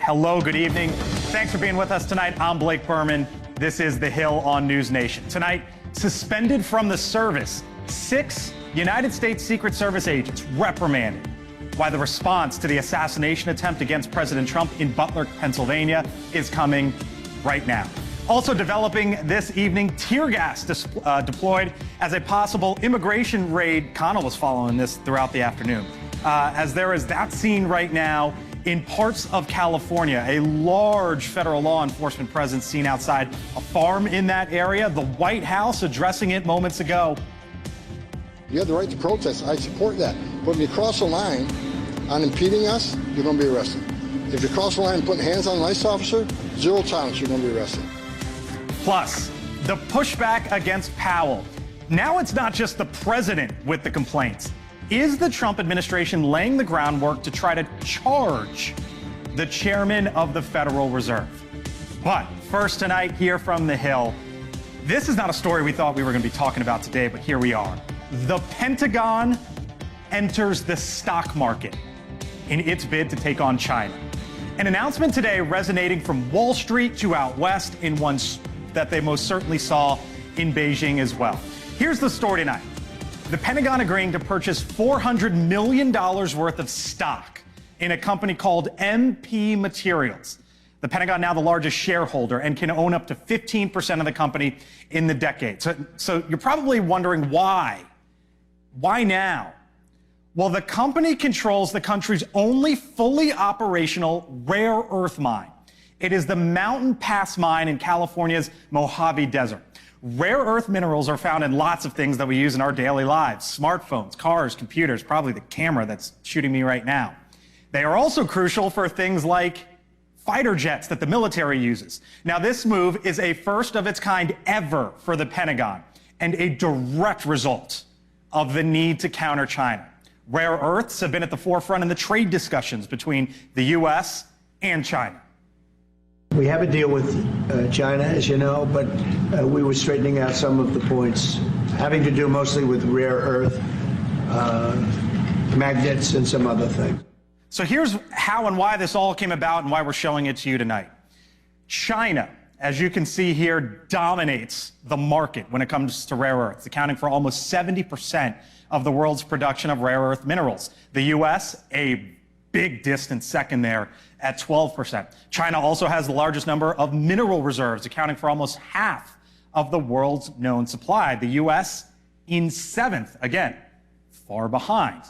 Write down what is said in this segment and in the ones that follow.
Hello, good evening. Thanks for being with us tonight. I'm Blake Berman. This is The Hill on NewsNation. Tonight, suspended from the service, 6 United States Secret Service agents reprimanded. Why the response to the assassination attempt against President Trump in Butler, Pennsylvania is coming right now. Also developing this evening, tear gas deployed as a possible immigration raid. Connell was following this throughout the afternoon. As there is that scene right now in parts of California, a large federal law enforcement presence seen outside a farm in that area. The White House addressing it moments ago. You have the right to protest. I support that. But if you cross the line on impeding us, you're going to be arrested. If you cross the line and putting hands on an ICE officer, 0 tolerance, you're going to be arrested. Plus, the pushback against Powell. Now it's not just the president with the complaints. Is the Trump administration laying the groundwork to try to charge the chairman of the Federal Reserve? But first tonight, here from The Hill, this is not a story we thought we were going to be talking about today, but here we are. The Pentagon enters the stock market in its bid to take on China. An announcement today resonating from Wall Street to out west in one that they most certainly saw in Beijing as well. Here's the story tonight. The Pentagon agreeing to purchase $400 million worth of stock in a company called MP Materials. The Pentagon now the largest shareholder and can own up to 15% of the company in the decade. So you're probably wondering why. Why now? Well, the company controls the country's only fully operational rare earth mine. It is the Mountain Pass mine in California's Mojave Desert. Rare earth minerals are found in lots of things that we use in our daily lives. Smartphones, cars, computers, probably the camera that's shooting me right now. They are also crucial for things like fighter jets that the military uses. Now, this move is a first of its kind ever for the Pentagon and a direct result of the need to counter China. Rare earths have been at the forefront in the trade discussions between the U.S. and China. We have a deal with China, as you know, but we were straightening out some of the points having to do mostly with rare earth, magnets, and some other things. So here's how and why this all came about and why we're showing it to you tonight. China, as you can see here, dominates the market when it comes to rare earths, accounting for almost 70% of the world's production of rare earth minerals. The U.S., a big distant second there at 12%. China also has the largest number of mineral reserves, accounting for almost half of the world's known supply. The U.S. in 7th, again, far behind.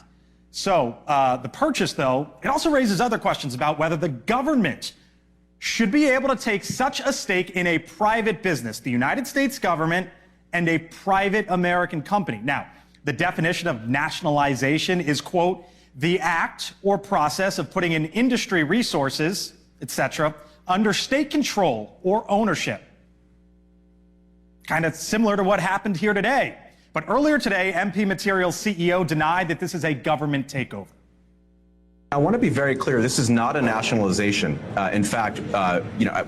So the purchase, though, it also raises other questions about whether the government should be able to take such a stake in a private business, the United States government and a private American company. Now, the definition of nationalization is, quote, the act or process of putting in industry resources, etc., under state control or ownership. Kind of similar to what happened here today. But earlier today, MP Materials CEO denied that this is a government takeover. I want to be very clear. This is not a nationalization. In fact,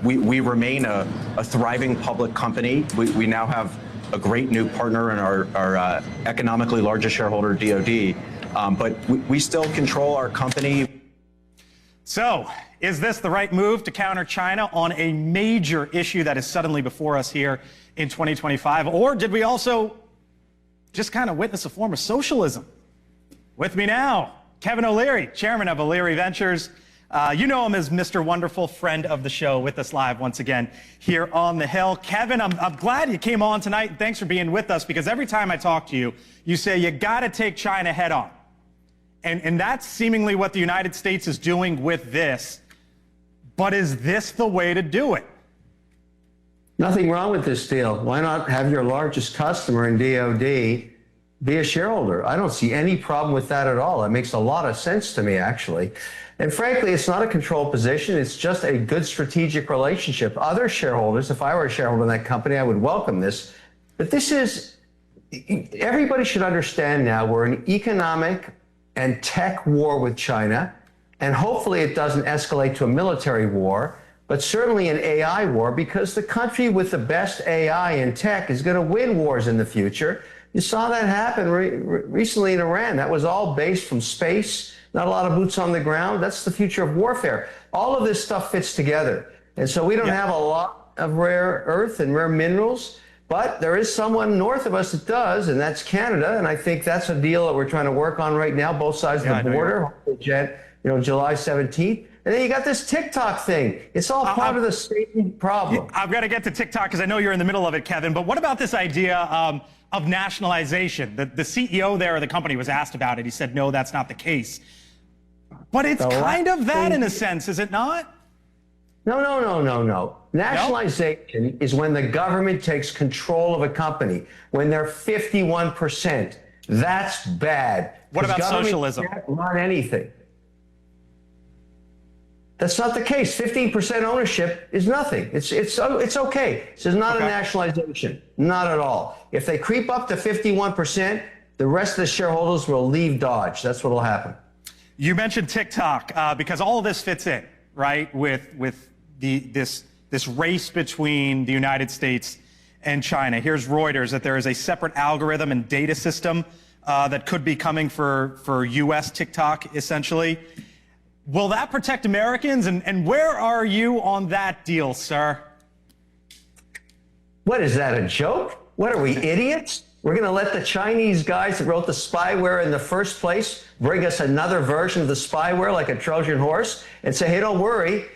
we remain a thriving public company. We now have a great new partner in our economically largest shareholder, DoD. But we still control our company. So, is this the right move to counter China on a major issue that is suddenly before us here in 2025? Or did we also just kind of witness a form of socialism? With me now, Kevin O'Leary, chairman of O'Leary Ventures. You know him as Mr. Wonderful, friend of the show, with us live once again here on The Hill. Kevin, I'm glad you came on tonight, and thanks for being with us, because every time I talk to you, you say you got to take China head on. And that's seemingly what the United States is doing with this. But is this the way to do it? Nothing wrong with this deal. Why not have your largest customer in DoD be a shareholder? I don't see any problem with that at all. It makes a lot of sense to me, actually. And frankly, it's not a control position. It's just a good strategic relationship. Other shareholders, if I were a shareholder in that company, I would welcome this. But this is, everybody should understand now we're in economic and tech war with China, and hopefully it doesn't escalate to a military war, but certainly an AI war, because the country with the best AI and tech is going to win wars in the future. You saw that happen recently in Iran. That was all based from space. not a lot of boots on the ground. That's the future of warfare. All of this stuff fits together. And so we don't have a lot of rare earth and rare minerals, but there is someone north of us that does, and that's Canada. And I think that's a deal that we're trying to work on right now, both sides of the border, July 17th. And then you got this TikTok thing. It's all part of the same problem. I've got to get to TikTok because I know you're in the middle of it, Kevin. But what about this idea of nationalization? The CEO there of the company was asked about it. He said, no, that's not the case. But it's kind of that in a sense, is it not? No. Nationalization is when the government takes control of a company, when they're 51%. That's bad. What about socialism? Can't run anything. That's not the case. 15% ownership is nothing. It's okay. This is not a nationalization. Not at all. If they creep up to 51%, the rest of the shareholders will leave Dodge. That's what will happen. You mentioned TikTok because all of this fits in, right, with this race between the United States and China. Here's Reuters that there is a separate algorithm and data system that could be coming for U.S. TikTok, essentially. Will that protect Americans? And where are you on that deal, sir? What is that, a joke? What are we, idiots? We're going to let the Chinese guys that wrote the spyware in the first place bring us another version of the spyware like a Trojan horse and say, hey, don't worry,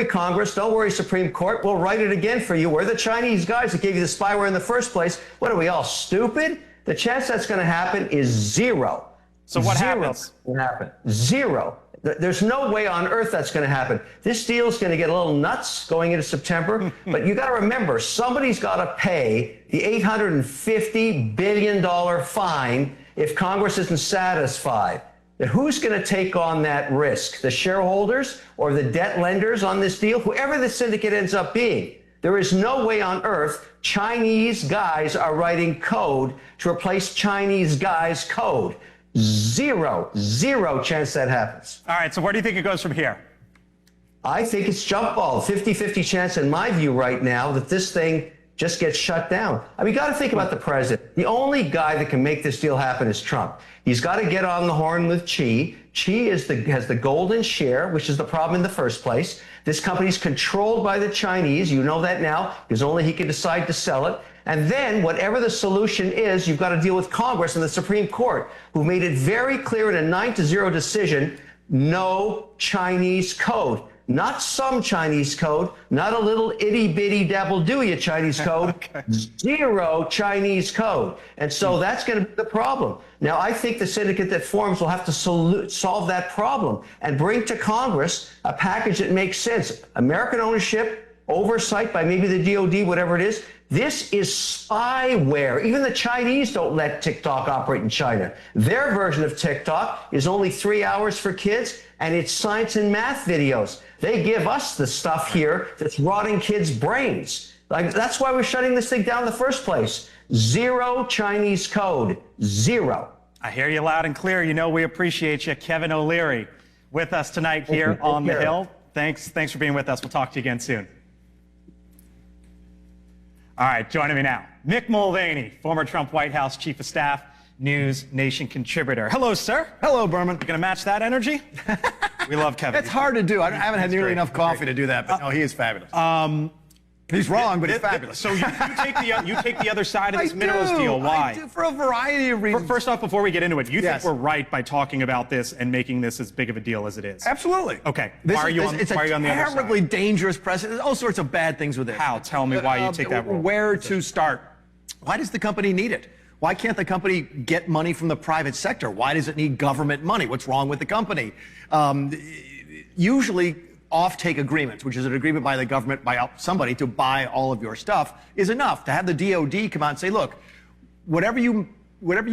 Congress, don't worry, Supreme Court, we'll write it again for you. We're the Chinese guys that gave you the spyware in the first place. What are we, all stupid? The chance that's going to happen is zero. So what happens? Will happen. Zero. There's no way on earth that's going to happen. This deal is going to get a little nuts going into September, but you got to remember, somebody's got to pay the $850 billion fine if Congress isn't satisfied. Then who's going to take on that risk? The shareholders or the debt lenders on this deal? Whoever the syndicate ends up being. There is no way on earth Chinese guys are writing code to replace Chinese guys' code. Zero chance that happens. All right, so where do you think it goes from here? I think it's jump ball, 50-50 chance in my view right now that this thing just gets shut down. I mean, you got to think about the president. The only guy that can make this deal happen is Trump. He's got to get on the horn with Xi. Xi has the golden share, which is the problem in the first place. This company's controlled by the Chinese. You know that now, because only he can decide to sell it. And then whatever the solution is, you've got to deal with Congress and the Supreme Court, who made it very clear in a 9-0 decision, no Chinese code. Not some Chinese code, not a little itty-bitty dabble-do-ya Chinese code, okay. Zero Chinese code. And so that's going to be the problem. Now, I think the syndicate that forms will have to solve that problem and bring to Congress a package that makes sense. American ownership, oversight by maybe the DOD, whatever it is. This is spyware. Even the Chinese don't let TikTok operate in China. Their version of TikTok is only 3 hours for kids, and it's science and math videos. They give us the stuff here that's rotting kids' brains. Like, that's why we're shutting this thing down in the first place. Zero Chinese code. Zero. I hear you loud and clear. You know we appreciate you. Kevin O'Leary with us tonight here on the Hill. Thanks for being with us. We'll talk to you again soon. All right, joining me now, Mick Mulvaney, former Trump White House Chief of Staff, NewsNation contributor. Hello, sir. Hello, Berman. You going to match that energy? We love Kevin. It's hard to do. I haven't had nearly enough coffee to do that, but no, he is fabulous. He's wrong, but he's fabulous. So you take the other side of this minerals deal. Why? I do, for a variety of reasons. First off, before we get into it, you think we're right by talking about this and making this as big of a deal as it is? Absolutely. Okay. Why are you on the other side? It's a terribly dangerous precedent. There's all sorts of bad things with it. How? Tell me why you take that role. Where to start? Why does the company need it? Why can't the company get money from the private sector? Why does it need government money? What's wrong with the company? Usually, off-take agreements, which is an agreement by the government, by somebody to buy all of your stuff, is enough. To have the DOD come out and say, look, whatever you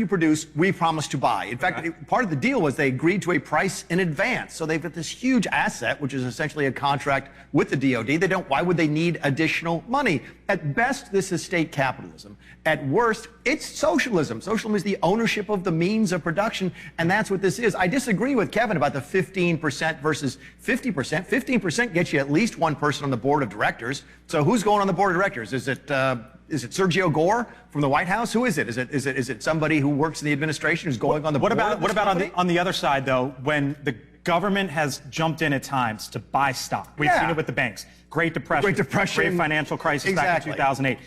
produce, we promise to buy. In fact, part of the deal was they agreed to a price in advance. So they've got this huge asset, which is essentially a contract with the DOD. Why would they need additional money? At best, this is state capitalism. At worst, it's socialism. Socialism is the ownership of the means of production, and that's what this is. I disagree with Kevin about the 15% versus 50%. 15% gets you at least one person on the board of directors. So who's going on the board of directors? Is it is it Sergio Gore from the White House? Who is it? Is it somebody who works in the administration who's going on the board? What about on the other side, though, when the government has jumped in at times to buy stock? We've seen it with the banks. Great Depression. Great financial crisis back in 2008.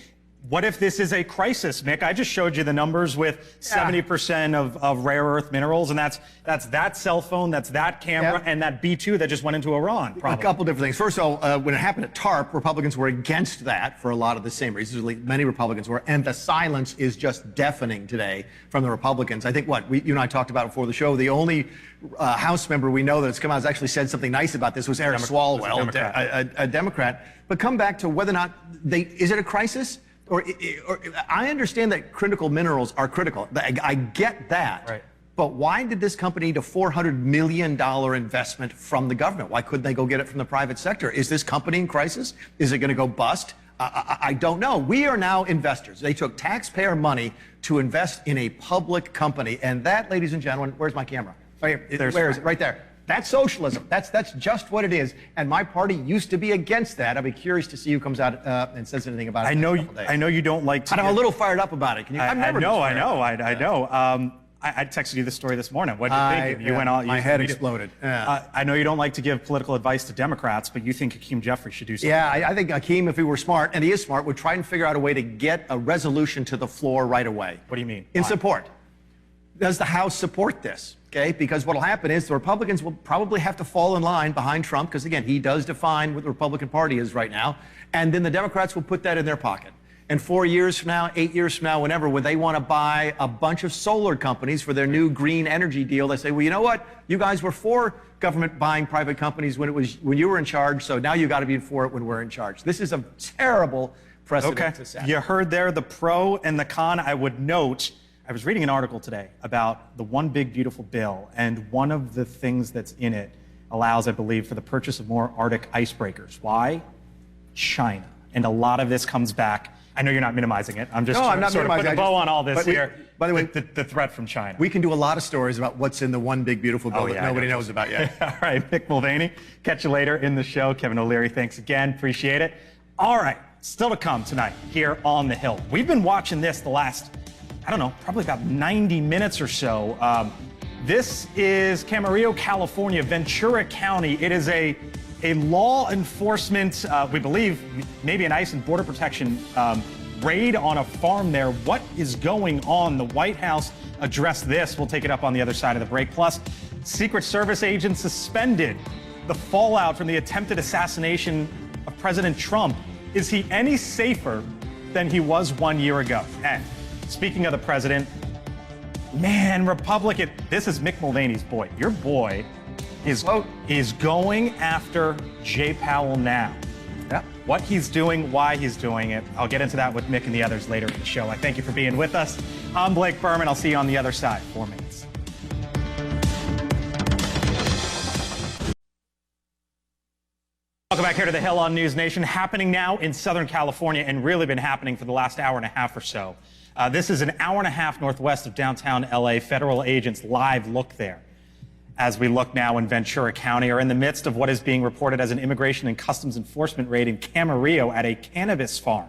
What if this is a crisis, Mick? I just showed you the numbers with 70% of rare earth minerals, and that's that cell phone, that's that camera, and that B-2 that just went into Iran. Probably. A couple different things. First of all, when it happened at TARP, Republicans were against that for a lot of the same reasons. Many Republicans were, and the silence is just deafening today from the Republicans. I think you and I talked about before the show, the only House member we know that's come out has actually said something nice about this was Eric Swalwell, a Democrat. But come back to whether or not is it a crisis? Or I understand that critical minerals are critical. I get that. Right. But why did this company need a $400 million investment from the government? Why couldn't they go get it from the private sector? Is this company in crisis? Is it going to go bust? I don't know. We are now investors. They took taxpayer money to invest in a public company. And that, ladies and gentlemen, where's my camera? Where is it? Right there. That's socialism. That's just what it is. And my party used to be against that. I'll be curious to see who comes out and says anything about it. I know you don't like to. I'm a little fired up about it. Can you? I know. I texted you the story this morning. What did you think? You went all. My head exploded. I know you don't like to give political advice to Democrats, but you think Hakeem Jeffries should do something. Yeah, I think Hakeem, if he were smart, and he is smart, would try and figure out a way to get a resolution to the floor right away. What do you mean? In support. Does the House support this? Okay, because what will happen is the Republicans will probably have to fall in line behind Trump, because again, he does define what the Republican Party is right now, and then the Democrats will put that in their pocket. And 4 years from now, 8 years from now, whenever, when they want to buy a bunch of solar companies for their new green energy deal, they say, well, you know what? You guys were for government buying private companies when you were in charge, so now you got to be for it when we're in charge. This is a terrible precedent to set. You heard there the pro and the con. I would note, I was reading an article today about the One Big Beautiful Bill, and one of the things that's in it allows, I believe, for the purchase of more Arctic icebreakers. Why? China. And a lot of this comes back. I know you're not minimizing it. I'm just trying to sort of put a bow on all this here. By the way, the threat from China. We can do a lot of stories about what's in the One Big Beautiful Bill that nobody knows about yet. All right, Mick Mulvaney, catch you later in the show. Kevin O'Leary, thanks again. Appreciate it. All right, still to come tonight here on The Hill. We've been watching this the last, I don't know, probably about 90 minutes or so. This is Camarillo, California, Ventura County. It is a law enforcement, we believe, maybe an ICE and Border Protection raid on a farm there. What is going on? The White House addressed this. We'll take it up on the other side of the break. Plus, Secret Service agents suspended. The fallout from the attempted assassination of President Trump. Is he any safer than he was 1 year ago? And speaking of the president, man, Republican, this is Mick Mulvaney's boy. Your boy is going after Jay Powell now. Yeah. What he's doing, why he's doing it. I'll get into that with Mick and the others later in the show. I thank you for being with us. I'm Blake Berman. I'll see you on the other side. 4 minutes. Welcome back here to The Hill on NewsNation. Happening now in Southern California, and really been happening for the last hour and a half or so. This is an hour and a half northwest of downtown LA. Federal agents live look there. As we look now in Ventura County, are in the midst of what is being reported as an immigration and customs enforcement raid in Camarillo at a cannabis farm.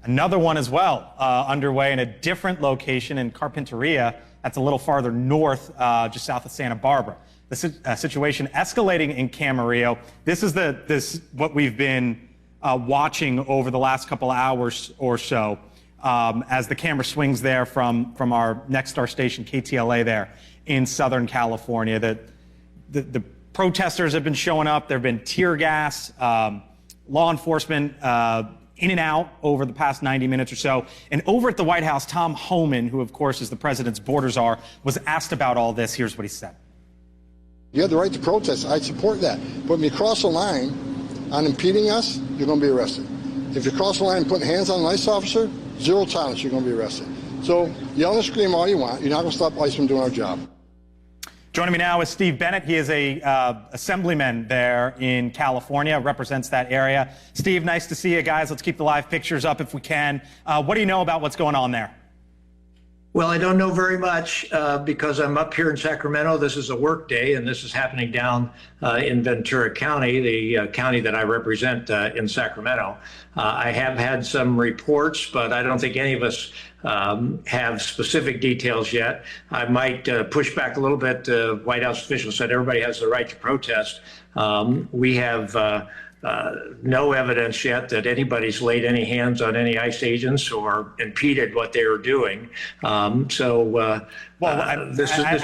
Another one as well underway in a different location in Carpinteria. That's a little farther north, just south of Santa Barbara. The situation escalating in Camarillo. This is what we've been watching over the last couple hours or so as the camera swings there from our next star station, KTLA, there in Southern California. The protesters have been showing up. There have been tear gas, law enforcement in and out over the past 90 minutes or so. And over at the White House, Tom Homan, who of course is the president's border czar, was asked about all this. Here's what he said. You have the right to protest. I support that. But when you cross a line on impeding us, you're going to be arrested. If you cross the line and putting hands on an ICE officer, zero tolerance, you're going to be arrested. So yell and scream all you want. You're not going to stop ICE from doing our job. Joining me now is Steve Bennett. He is a assemblyman there in California, represents that area. Steve, nice to see you guys. Let's keep the live pictures up if we can. What do you know about what's going on there? Well, I don't know very much because I'm up here in Sacramento. This is a work day, and this is happening down in Ventura County, the county that I represent in Sacramento. I have had some reports, but I don't think any of us have specific details yet. I might push back a little bit. White House officials said everybody has the right to protest. We have no evidence yet that anybody's laid any hands on any ICE agents or impeded what they were doing. I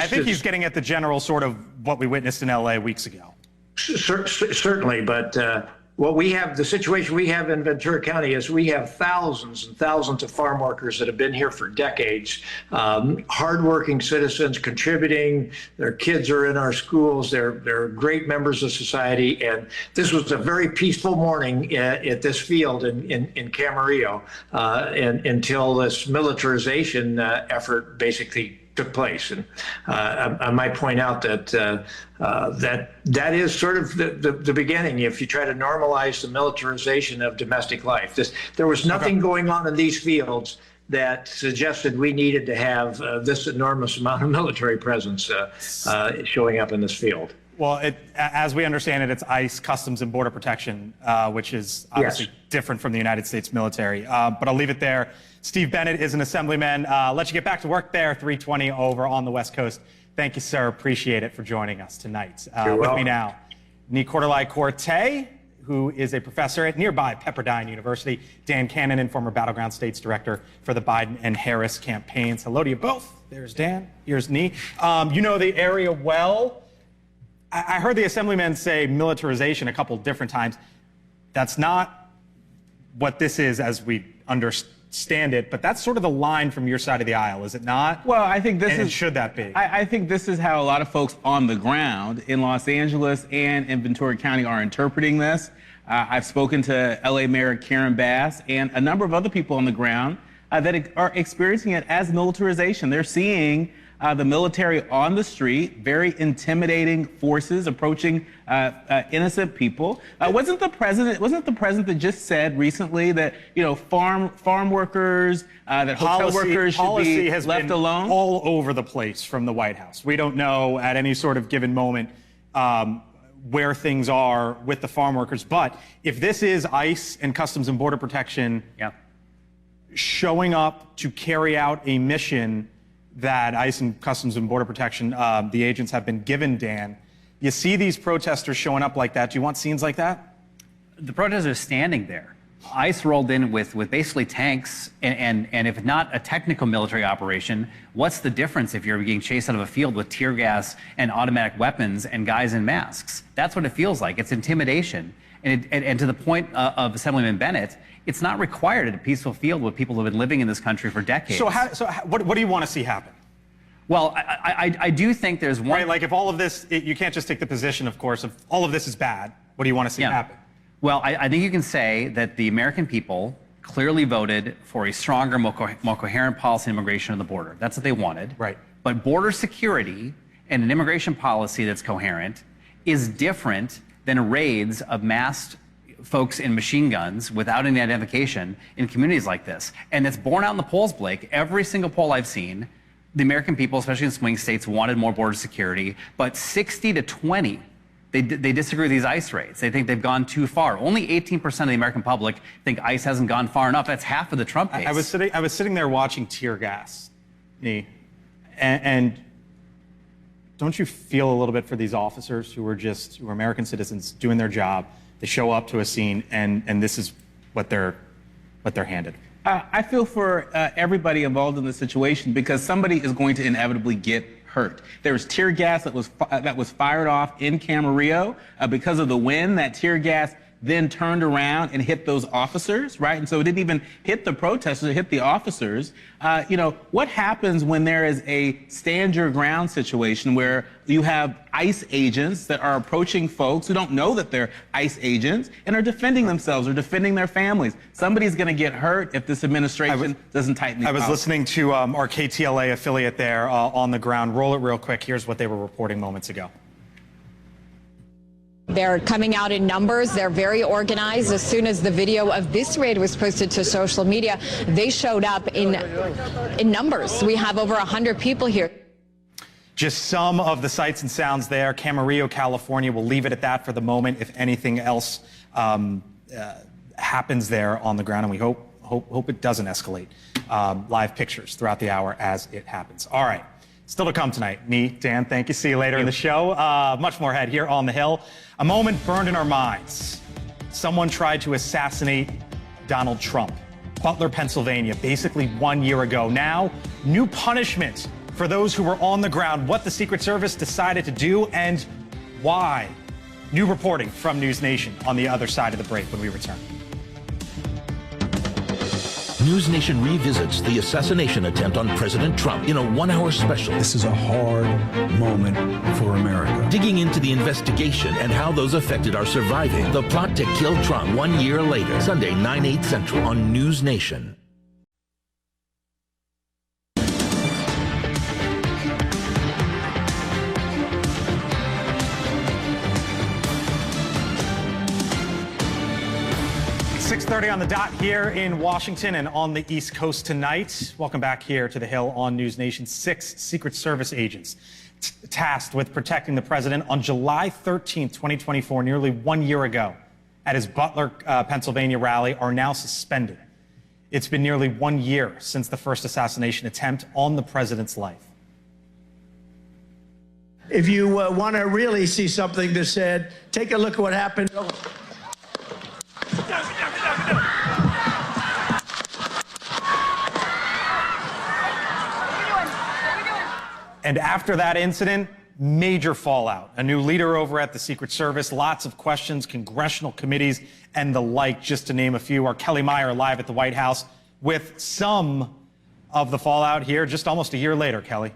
think he's getting at the general sort of what we witnessed in LA weeks ago. Certainly, but what we have, the situation we have in Ventura County is we have thousands and thousands of farm workers that have been here for decades, hardworking citizens contributing. Their kids are in our schools. They're great members of society. And this was a very peaceful morning at this field in Camarillo until this militarization effort basically took place. And I might point out that that is sort of the beginning. If you try to normalize the militarization of domestic life, there was nothing going on in these fields that suggested we needed to have this enormous amount of military presence showing up in this field. Well, as we understand it, it's ICE, Customs and Border Protection, which is obviously different from the United States military. But I'll leave it there. Steve Bennett is an assemblyman. Let you get back to work there, 3:20 over on the West Coast. Thank you, sir. Appreciate it for joining us tonight. With me now, Nicolai Corte, who is a professor at nearby Pepperdine University, Dan Cannon, former Battleground States Director for the Biden and Harris campaigns. Hello to you both. There's Dan. Here's Nee. You know the area well. I heard the assemblyman say militarization a couple different times. That's not what this is as we understand it, but that's sort of the line from your side of the aisle, is it not? Well, I think this is... should that be? I think this is how a lot of folks on the ground in Los Angeles and in Ventura County are interpreting this. I've spoken to LA Mayor Karen Bass and a number of other people on the ground that are experiencing it as militarization. They're seeing the military on the street, very intimidating forces approaching innocent people. Wasn't the president that just said recently that farm workers, that hotel workers should be left alone? All over the place from the White House. We don't know at any sort of given moment where things are with the farm workers. But if this is ICE and Customs and Border Protection showing up to carry out a mission that ICE and Customs and Border Protection, the agents have been given, Dan. You see these protesters showing up like that. Do you want scenes like that? The protesters are standing there. ICE rolled in with basically tanks, and if not a technical military operation, what's the difference if you're being chased out of a field with tear gas and automatic weapons and guys in masks? That's what it feels like. It's intimidation. And to the point of Assemblyman Bennett, it's not required at a peaceful field with people who have been living in this country for decades. So what do you want to see happen? Well, I do think there's one... Right, like if all of this, you can't just take the position, of course, if all of this is bad, what do you want to see happen? Well, I think you can say that the American people clearly voted for a stronger, more coherent policy on immigration on the border. That's what they wanted. Right. But border security and an immigration policy that's coherent is different than raids of masked folks in machine guns without any identification in communities like this. And it's borne out in the polls, Blake. Every single poll I've seen, the American people, especially in swing states, wanted more border security, but 60 to 20, they disagree with these ICE raids. They think they've gone too far. Only 18% of the American public think ICE hasn't gone far enough. That's half of the Trump base. I was sitting there watching tear gas, and don't you feel a little bit for these officers who are American citizens doing their job? They show up to a scene, and this is what they're handed. I feel for everybody involved in this situation because somebody is going to inevitably get hurt. There was tear gas that was fired off in Camarillo because of the wind. That tear gas then turned around and hit those officers, right? And so it didn't even hit the protesters, it hit the officers. What happens when there is a stand your ground situation where you have ICE agents that are approaching folks who don't know that they're ICE agents and are defending themselves or defending their families? Somebody's going to get hurt if this administration doesn't tighten these policies. Listening to our KTLA affiliate there on the ground. Roll it real quick. Here's what they were reporting moments ago. They're coming out in numbers. They're very organized. As soon as the video of this raid was posted to social media, they showed up in numbers. We have over 100 people here. Just some of the sights and sounds there. Camarillo, California. We'll leave it at that for the moment. If anything else happens there on the ground, and we hope it doesn't escalate. Live pictures throughout the hour as it happens. All right. Still to come tonight. Me, Dan, thank you. See you later in the show. Much more ahead here on The Hill. A moment burned in our minds. Someone tried to assassinate Donald Trump. Butler, Pennsylvania, basically 1 year ago. Now, new punishment for those who were on the ground. What the Secret Service decided to do and why. New reporting from NewsNation on the other side of the break when we return. NewsNation revisits the assassination attempt on President Trump in a one-hour special. This is a hard moment for America. Digging into the investigation and how those affected are surviving. The plot to kill Trump 1 year later. Sunday, 9/8 Central on NewsNation. .30 on the dot here in Washington and on the East Coast tonight. Welcome back here to The Hill on NewsNation. 6 Secret Service agents tasked with protecting the president on July 13th, 2024, nearly 1 year ago, at his Butler, Pennsylvania rally, are now suspended. It's been nearly 1 year since the first assassination attempt on the president's life. If you want to really see something that's said, take a look at what happened. And after that incident, major fallout. A new leader over at the Secret Service, lots of questions, congressional committees, and the like, just to name a few. Our Kelly Meyer live at the White House with some of the fallout here just almost a year later, Kelly.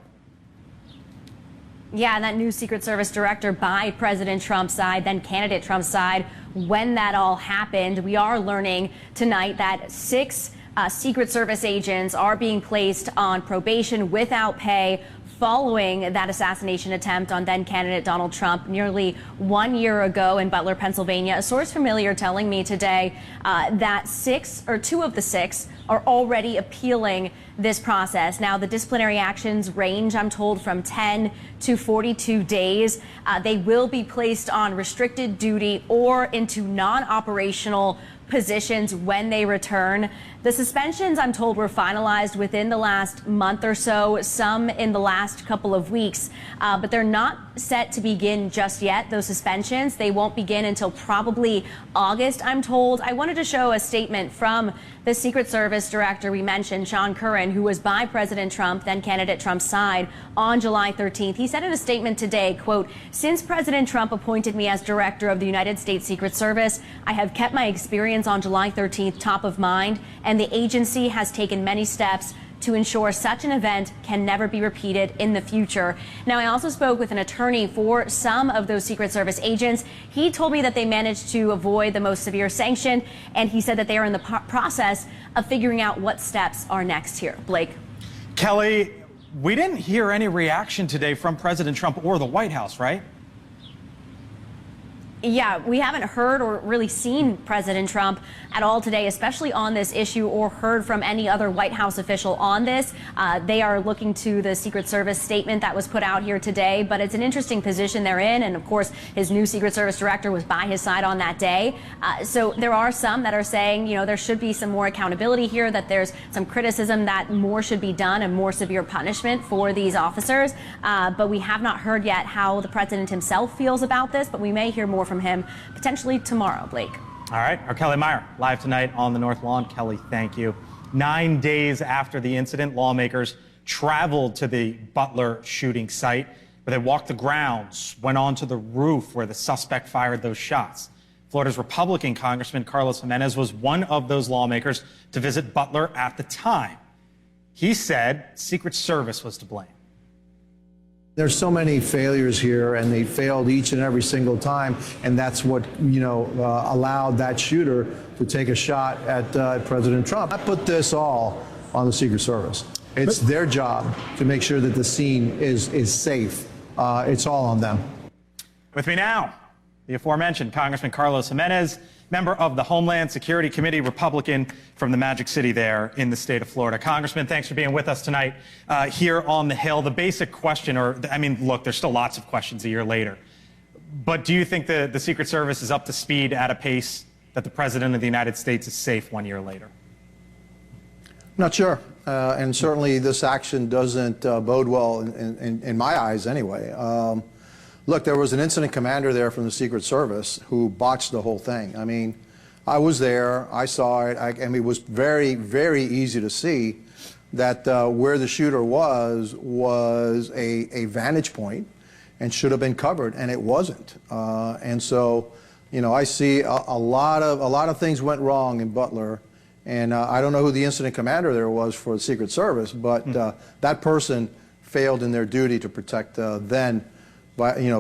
Yeah, and that new Secret Service director by President Trump's side, then candidate Trump's side, when that all happened, we are learning tonight that 6 Secret Service agents are being placed on probation without pay following that assassination attempt on then candidate Donald Trump nearly 1 year ago in Butler, Pennsylvania. A source familiar telling me today that 2 of the 6 are already appealing this process. Now, the disciplinary actions range, I'm told, from 10 to 42 days. They will be placed on restricted duty or into non-operational positions when they return. The suspensions, I'm told, were finalized within the last month or so, some in the last couple of weeks, but they're not set to begin just yet, those suspensions. They won't begin until probably August, I'm told. I wanted to show a statement from the Secret Service director we mentioned, Sean Curran, who was by President Trump, then candidate Trump's side, on July 13th. He said in a statement today, quote, "Since President Trump appointed me as director of the United States Secret Service, I have kept my experience on July 13th top of mind, and the agency has taken many steps to ensure such an event can never be repeated in the future." Now, I also spoke with an attorney for some of those Secret Service agents. He told me that they managed to avoid the most severe sanction, and he said that they are in the process of figuring out what steps are next here. Blake. Kelly, we didn't hear any reaction today from President Trump or the White House, right? Yeah, we haven't heard or really seen President Trump at all today, especially on this issue, or heard from any other White House official on this. They are looking to the Secret Service statement that was put out here today, but it's an interesting position they're in. And of course, his new Secret Service director was by his side on that day. So there are some that are saying, you know, there should be some more accountability here, that there's some criticism that more should be done and more severe punishment for these officers. But we have not heard yet how the president himself feels about this, but we may hear more from him potentially tomorrow. Blake. All right, our Kelly Meyer live tonight on the North Lawn. Kelly, thank you. 9 days after the incident, lawmakers traveled to the Butler shooting site, where they walked the grounds, went onto the roof where the suspect fired those shots. Florida's Republican Congressman Carlos Jimenez was one of those lawmakers to visit Butler at the time. He said Secret Service was to blame. There's so many failures here, and they failed each and every single time, and that's what, allowed that shooter to take a shot at President Trump. I put this all on the Secret Service. It's their job to make sure that the scene is safe. It's all on them. With me now, The aforementioned Congressman Carlos Jimenez, member of the Homeland Security Committee, Republican from the Magic City there in the state of Florida. Congressman, thanks for being with us tonight here on the Hill. The basic question, look, there's still lots of questions a year later, but do you think the Secret Service is up to speed at a pace that the President of the United States is safe 1 year later? Not sure. And certainly this action doesn't bode well in my eyes anyway. Look, there was an incident commander there from the Secret Service who botched the whole thing. I mean, I was there, I saw it, it was very, very easy to see that where the shooter was a vantage point and should have been covered, and it wasn't. And so, I see a lot of things went wrong in Butler, and I don't know who the incident commander there was for the Secret Service, but that person failed in their duty to protect then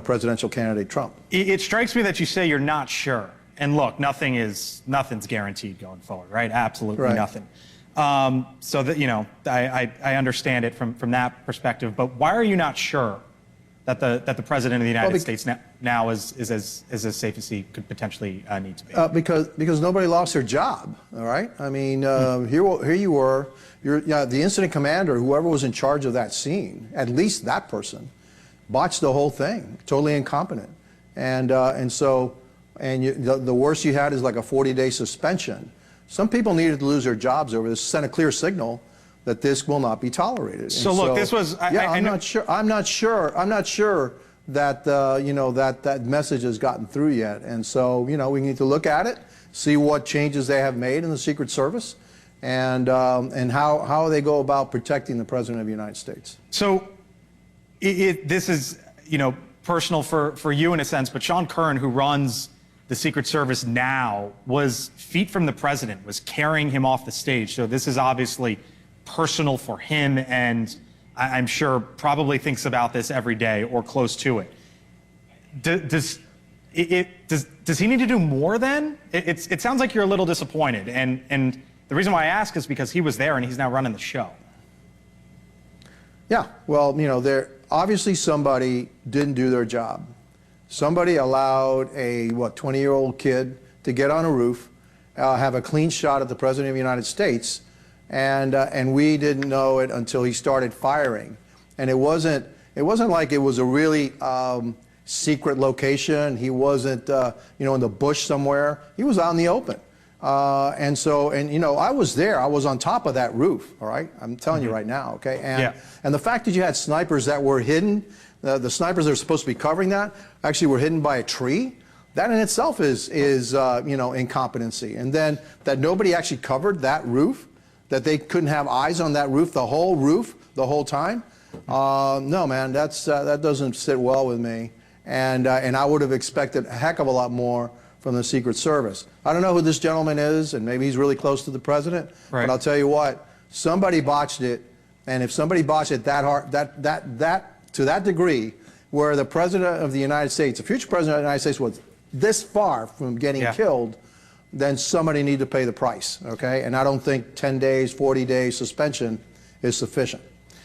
presidential candidate Trump. It strikes me that you say you're not sure. And look, nothing's guaranteed going forward, right? Absolutely right. Nothing. So that I understand it from that perspective. But why are you not sure that the president of the United States now is as safe as he could potentially need to be? Because nobody lost their job. All right. I mean, here you were. The incident commander, whoever was in charge of that scene, at least that person, botched the whole thing, totally incompetent, the worst you had is like a 40-day suspension. Some people needed to lose their jobs over this, sent a clear signal that this will not be tolerated. This was. I'm not sure. I'm not sure that that message has gotten through yet. And so we need to look at it, see what changes they have made in the Secret Service, and how they go about protecting the President of the United States. So. This is, personal for you in a sense, but Sean Curran, who runs the Secret Service now, was feet from the president, was carrying him off the stage. So this is obviously personal for him, and I'm sure probably thinks about this every day or close to it. Does he need to do more then? It sounds like you're a little disappointed, and the reason why I ask is because he was there and he's now running the show. Yeah, well, obviously somebody didn't do their job. Somebody allowed a 20-year-old kid to get on a roof, have a clean shot at the President of the United States, and we didn't know it until he started firing. And it wasn't like it was a really secret location. He wasn't in the bush somewhere. He was out in the open. I was there. I was on top of that roof, all right? I'm telling you right now, okay? And the fact that you had snipers that were hidden, the snipers that are supposed to be covering that, actually were hidden by a tree, that in itself is incompetency. And then that nobody actually covered that roof, that they couldn't have eyes on that roof, the whole time. No, man, that doesn't sit well with me. And I would have expected a heck of a lot more from the Secret Service. I don't know who this gentleman is, and maybe he's really close to the president. Right. But I'll tell you what, somebody botched it, and if somebody botched it that hard, to that degree, where the president of the United States, the future president of the United States, was this far from getting killed, then somebody need to pay the price. Okay, and I don't think 10 days, 40 days suspension is sufficient.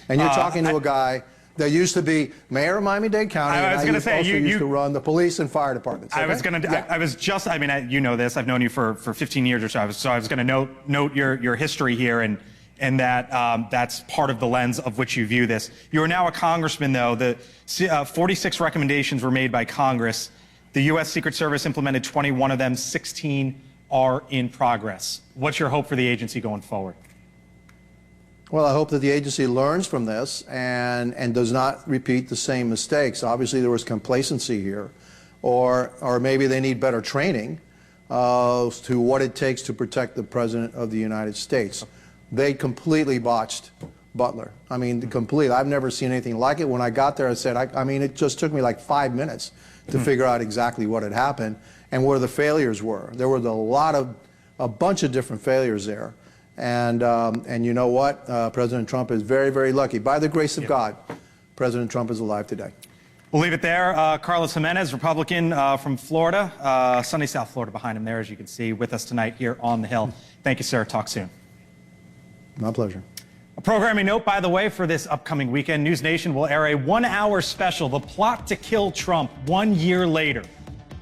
And you're talking to a guy that used to be mayor of Miami-Dade County. I was going to say, you used to run the police and fire departments. Okay? You know this. I've known you for 15 years or so. So I was going to note your history here, and that that's part of the lens of which you view this. You are now a congressman, though. The 46 recommendations were made by Congress. The U.S. Secret Service implemented 21 of them. 16 are in progress. What's your hope for the agency going forward? Well, I hope that the agency learns from this and does not repeat the same mistakes. Obviously, there was complacency here, or maybe they need better training to what it takes to protect the President of the United States. They completely botched Butler. I mean, completely. I've never seen anything like it. When I got there, I said, it just took me like 5 minutes to figure out exactly what had happened and where the failures were. There were a bunch of different failures there. And you know what? President Trump is very, very lucky. By the grace of God, President Trump is alive today. We'll leave it there. Carlos Jimenez, Republican from Florida, sunny South Florida behind him there, as you can see, with us tonight here on the Hill. Thank you, sir. Talk soon. My pleasure. A programming note, by the way, for this upcoming weekend, NewsNation will air a 1-hour special, The Plot to Kill Trump, 1 year later.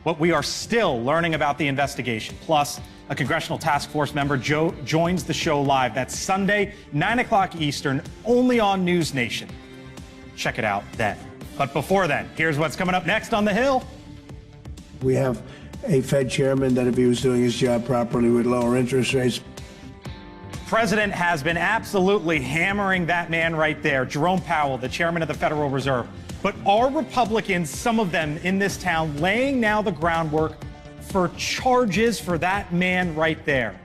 what we are still learning about the investigation. Plus, a congressional task force member joins the show live. That's Sunday, 9 o'clock Eastern, only on NewsNation. Check it out then. But before then, here's what's coming up next on The Hill. We have a Fed chairman that if he was doing his job properly would lower interest rates. President has been absolutely hammering that man right there, Jerome Powell, the chairman of the Federal Reserve. But are Republicans, some of them in this town, laying now the groundwork for charges for that man right there?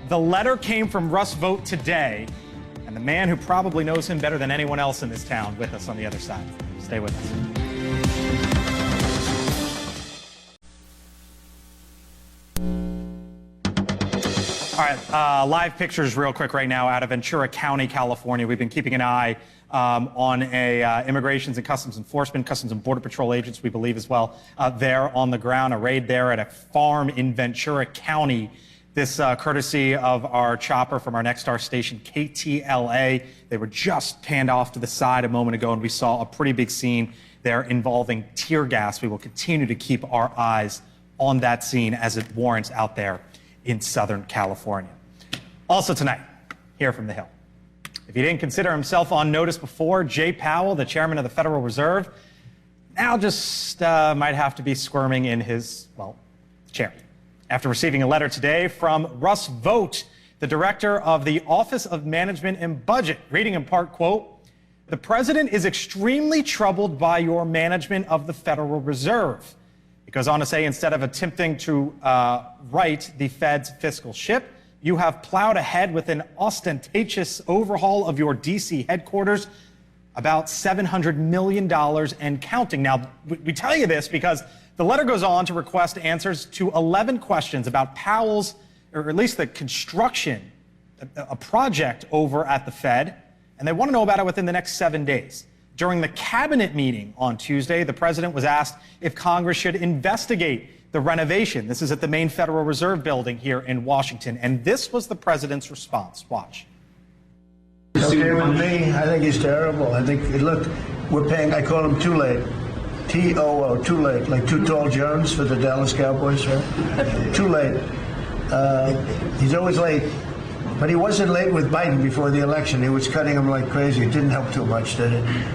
The letter came from Russ Vought today, and the man who probably knows him better than anyone else in this town with us on the other side. Stay with us. All right, live pictures real quick right now out of Ventura County, California. We've been keeping an eye on immigrations and customs enforcement, Customs and Border Patrol agents, we believe as well, there on the ground. A raid there at a farm in Ventura County. This courtesy of our chopper from our Nexstar station, KTLA. They were just panned off to the side a moment ago, and we saw a pretty big scene there involving tear gas. We will continue to keep our eyes on that scene as it warrants out there in Southern California. Also tonight, here from The Hill. If he didn't consider himself on notice before, Jay Powell, the chairman of the Federal Reserve, now just might have to be squirming in his, chair. After receiving a letter today from Russ Vought, the director of the Office of Management and Budget, reading in part, quote, "The president is extremely troubled by your management of the Federal Reserve." It goes on to say, instead of attempting to right the Fed's fiscal ship, you have plowed ahead with an ostentatious overhaul of your D.C. headquarters, about $700 million and counting. Now, we tell you this because the letter goes on to request answers to 11 questions about Powell's, or at least the construction, a project over at the Fed, and they want to know about it within the next 7 days. During the cabinet meeting on Tuesday, the president was asked if Congress should investigate the renovation. This is at the main Federal Reserve building here in Washington. And this was the president's response. Watch. Okay with me. I think he's terrible. I think, look, we're paying, I call him too late. T-O-O, too late. Like Too Tall Jones for the Dallas Cowboys, right? Too late. He's always late. But he wasn't late with Biden before the election. He was cutting him like crazy. It didn't help too much, did it?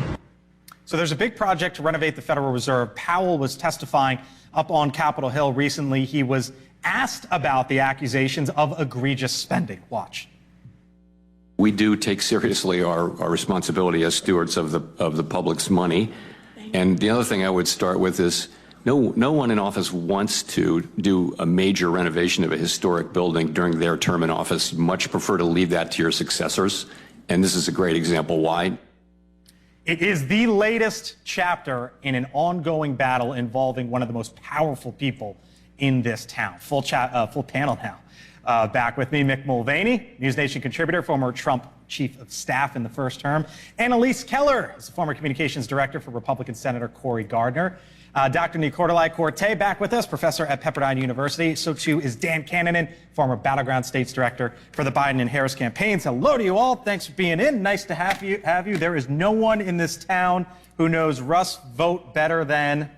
So there's a big project to renovate the Federal Reserve. Powell was testifying up on Capitol Hill recently. He was asked about the accusations of egregious spending. Watch. We do take seriously our responsibility as stewards of the public's money. And the other thing I would start with is no one in office wants to do a major renovation of a historic building during their term in office. Much prefer to leave that to your successors. And this is a great example why. It is the latest chapter in an ongoing battle involving one of the most powerful people in this town. Full panel now. Back with me, Mick Mulvaney, NewsNation contributor, former Trump chief of staff in the first term. Annalise Keller is the former communications director for Republican Senator Cory Gardner. Dr. Nicolai-Corte back with us, professor at Pepperdine University. So too is Dan Cannon, former Battleground States Director for the Biden and Harris campaigns. Hello to you all. Thanks for being in. Nice to have you. There is no one in this town who knows Russ Vought better than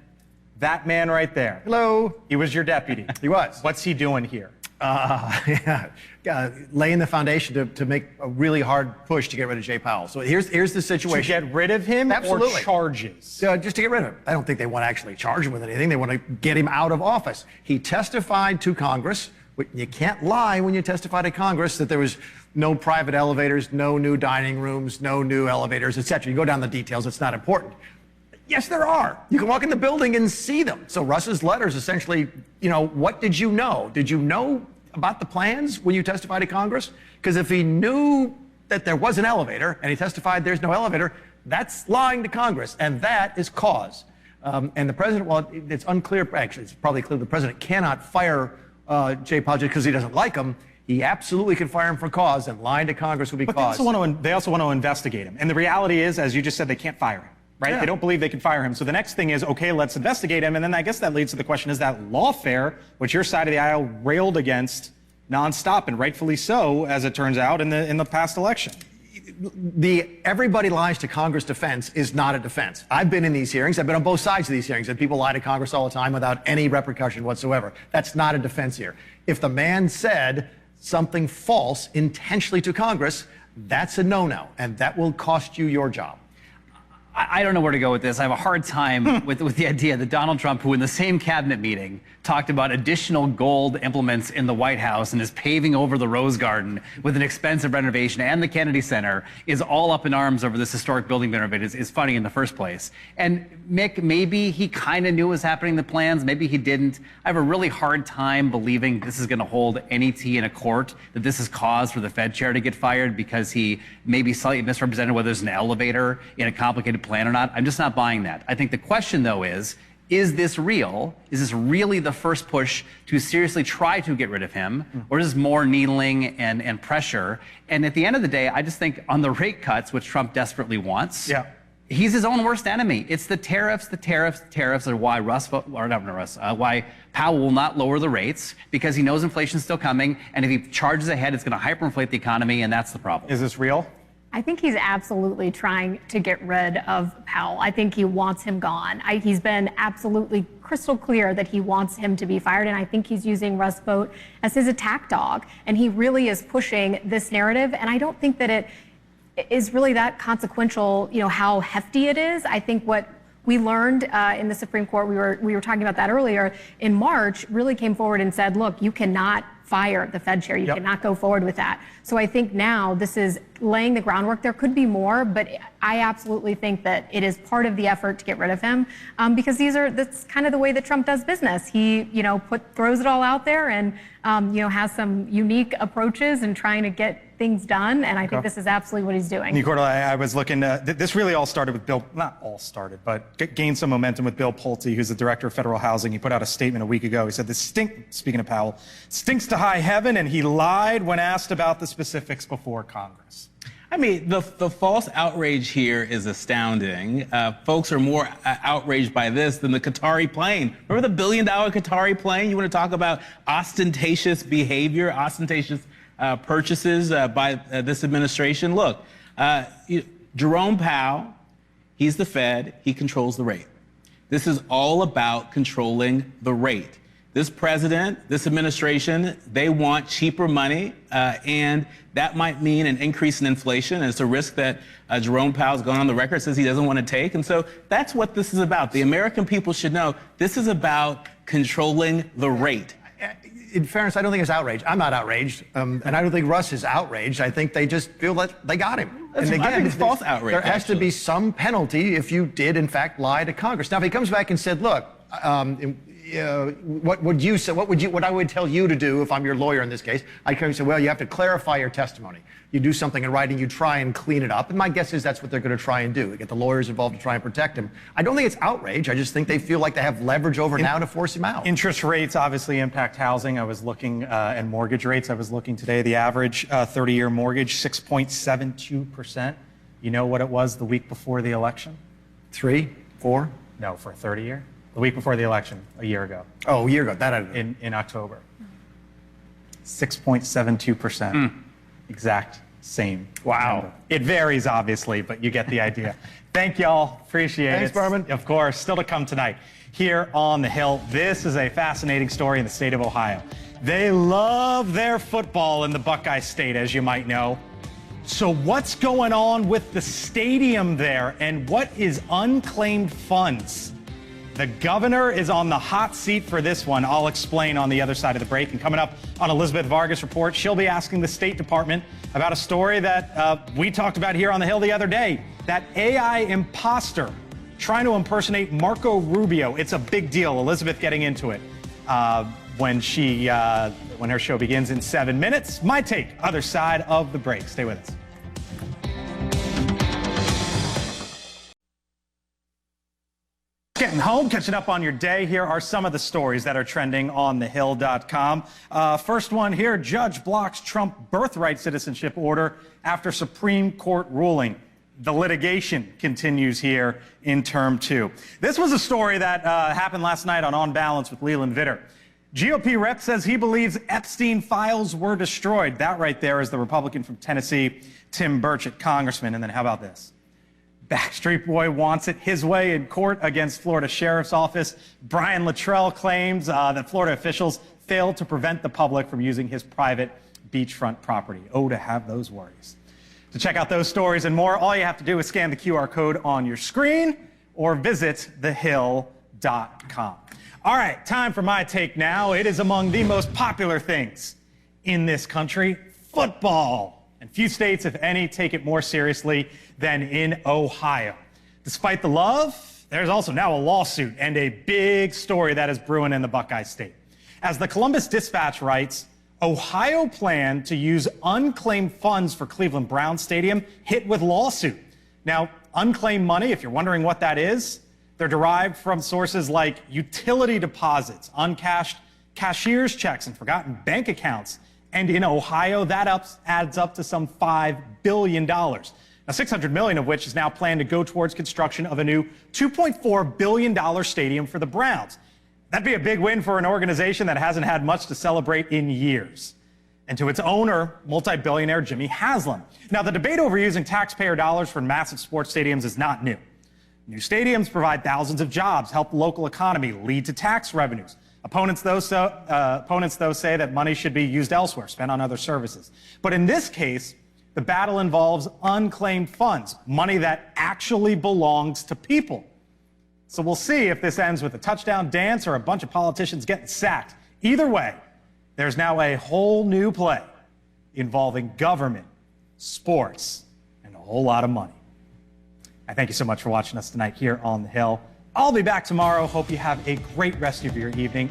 that man right there. Hello. He was your deputy. He was. What's he doing here? Laying the foundation to make a really hard push to get rid of Jay Powell. So here's the situation. To get rid of him? Absolutely. Or charges? Just to get rid of him. I don't think they want to actually charge him with anything. They want to get him out of office. He testified to Congress. You can't lie when you testify to Congress that there was no private elevators, no new dining rooms, no new elevators, etc. You go down the details. It's not important. Yes, there are. You can walk in the building and see them. So Russ's letter is essentially, what did you know? Did you know about the plans when you testified to Congress? Because if he knew that there was an elevator and he testified there's no elevator, that's lying to Congress, and that is cause. And the president, well, it's unclear, actually, it's probably clear the president cannot fire Jay Powell because he doesn't like him. He absolutely can fire him for cause, and lying to Congress would be cause. But they also want to investigate him. And the reality is, as you just said, they can't fire him. Right? Yeah. They don't believe they can fire him. So the next thing is, okay, let's investigate him. And then I guess that leads to the question, is that lawfare, which your side of the aisle railed against nonstop, and rightfully so, as it turns out, in the past election? the everybody lies to Congress defense is not a defense. I've been in these hearings. I've been on both sides of these hearings, and people lie to Congress all the time without any repercussion whatsoever. That's not a defense here. If the man said something false intentionally to Congress, that's a no-no, and that will cost you your job. I don't know where to go with this. I have a hard time with the idea that Donald Trump, who in the same cabinet meeting talked about additional gold implements in the White House and is paving over the Rose Garden with an expensive renovation and the Kennedy Center, is all up in arms over this historic building being renovated is funny in the first place. And Mick, maybe he kind of knew what was happening in the plans. Maybe he didn't. I have a really hard time believing this is going to hold any tea in a court, that this is cause for the Fed chair to get fired because he maybe slightly misrepresented whether there's an elevator in a complicated plan or not. I'm just not buying that. I think the question, though, is this real? Is this really the first push to seriously try to get rid of him? Or is this more needling and pressure? And at the end of the day, I just think on the rate cuts, which Trump desperately wants, he's his own worst enemy. It's the tariffs are why why Powell will not lower the rates, because he knows inflation's still coming. And if he charges ahead, it's going to hyperinflate the economy, and that's the problem. Is this real? I think he's absolutely trying to get rid of Powell. I think he wants him gone. He's been absolutely crystal clear that he wants him to be fired, and I think he's using Russ Vought as his attack dog, and he really is pushing this narrative, and I don't think that it is really that consequential, how hefty it is. I think what we learned in the Supreme Court, we were talking about that earlier, in March, really came forward and said, look, you cannot fire the Fed chair. You cannot go forward with that. So I think now this is laying the groundwork. There could be more, but I absolutely think that it is part of the effort to get rid of him, because that's kind of the way that Trump does business. He, throws it all out there and, has some unique approaches in trying to get things done. And I think this is absolutely what he's doing. Nicorda, I was looking, this really all started with not all started, but gained some momentum with Bill Pulte, who's the director of federal housing. He put out a statement a week ago. He said, speaking of Powell, stinks to high heaven, and he lied when asked about the specifics before Congress. I mean, the false outrage here is astounding. Folks are more outraged by this than the Qatari plane. Remember the $1 billion Qatari plane? You want to talk about ostentatious behavior, ostentatious purchases by this administration? Look, Jerome Powell, he's the Fed. He controls the rate. This is all about controlling the rate. This president, this administration, they want cheaper money, and that might mean an increase in inflation. And it's a risk that Jerome Powell's gone on the record, says he doesn't want to take. And so that's what this is about. The American people should know this is about controlling the rate. In fairness, I don't think it's outrage. I'm not outraged, and I don't think Russ is outraged. I think they just feel that they got him. And again, I think it's false outrage. There has to be some penalty if you did, in fact, lie to Congress. Now, if he comes back and said, "Look, what would you say? What I would tell you to do if I'm your lawyer in this case?" I'd come and say, "Well, you have to clarify your testimony. You do something in writing. You try and clean it up." And my guess is that's what they're going to try and do. They get the lawyers involved to try and protect him. I don't think it's outrage. I just think they feel like they have leverage over now to force him out. Interest rates obviously impact housing. I was looking, and mortgage rates. I was looking today. The average 30-year mortgage, 6.72%. You know what it was the week before the election? 3, 4? No, for a 30-year. The week before the election, a year ago. Oh, a year ago. That in October. 6.72%. Exact same. Wow. Number. It varies, obviously, but you get the idea. Thank y'all. Appreciate it. Thanks, Berman. Of course. Still to come tonight here on the Hill. This is a fascinating story in the state of Ohio. They love their football in the Buckeye State, as you might know. So what's going on with the stadium there, and what is unclaimed funds? The governor is on the hot seat for this one. I'll explain on the other side of the break. And coming up on Elizabeth Vargas Report, she'll be asking the State Department about a story that we talked about here on the Hill the other day. That AI imposter trying to impersonate Marco Rubio. It's a big deal. Elizabeth getting into it when her show begins in 7 minutes. My take, other side of the break. Stay with us. Getting home, catching up on your day. Here are some of the stories that are trending on thehill.com. First one here, judge blocks Trump birthright citizenship order after Supreme Court ruling. The litigation continues here in term 2. This was a story that happened last night on Balance with Leland Vitter. GOP rep says he believes Epstein files were destroyed. That right there is the Republican from Tennessee, Tim Burchett, congressman. And then how about this? Backstreet Boy wants it his way in court against Florida Sheriff's Office. Brian Luttrell claims that Florida officials failed to prevent the public from using his private beachfront property. Oh, to have those worries. To check out those stories and more, all you have to do is scan the QR code on your screen or visit thehill.com. All right, time for my take now. It is among the most popular things in this country, football. And few states, if any, take it more seriously than in Ohio. Despite the love, there's also now a lawsuit and a big story that is brewing in the Buckeye State. As the Columbus Dispatch writes, Ohio planned to use unclaimed funds for Cleveland Browns Stadium hit with lawsuit. Now, unclaimed money, if you're wondering what that is, they're derived from sources like utility deposits, uncashed cashier's checks, and forgotten bank accounts. And in Ohio, that adds up to some $5 billion. Now, $600 million of which is now planned to go towards construction of a new $2.4 billion stadium for the Browns. That'd be a big win for an organization that hasn't had much to celebrate in years. And to its owner, multi-billionaire Jimmy Haslam. Now, the debate over using taxpayer dollars for massive sports stadiums is not new. New stadiums provide thousands of jobs, help the local economy, lead to tax revenues. Opponents, though, say that money should be used elsewhere, spent on other services. But in this case, the battle involves unclaimed funds, money that actually belongs to people. So we'll see if this ends with a touchdown dance or a bunch of politicians getting sacked. Either way, there's now a whole new play involving government, sports, and a whole lot of money. I thank you so much for watching us tonight here on The Hill. I'll be back tomorrow. Hope you have a great rest of your evening.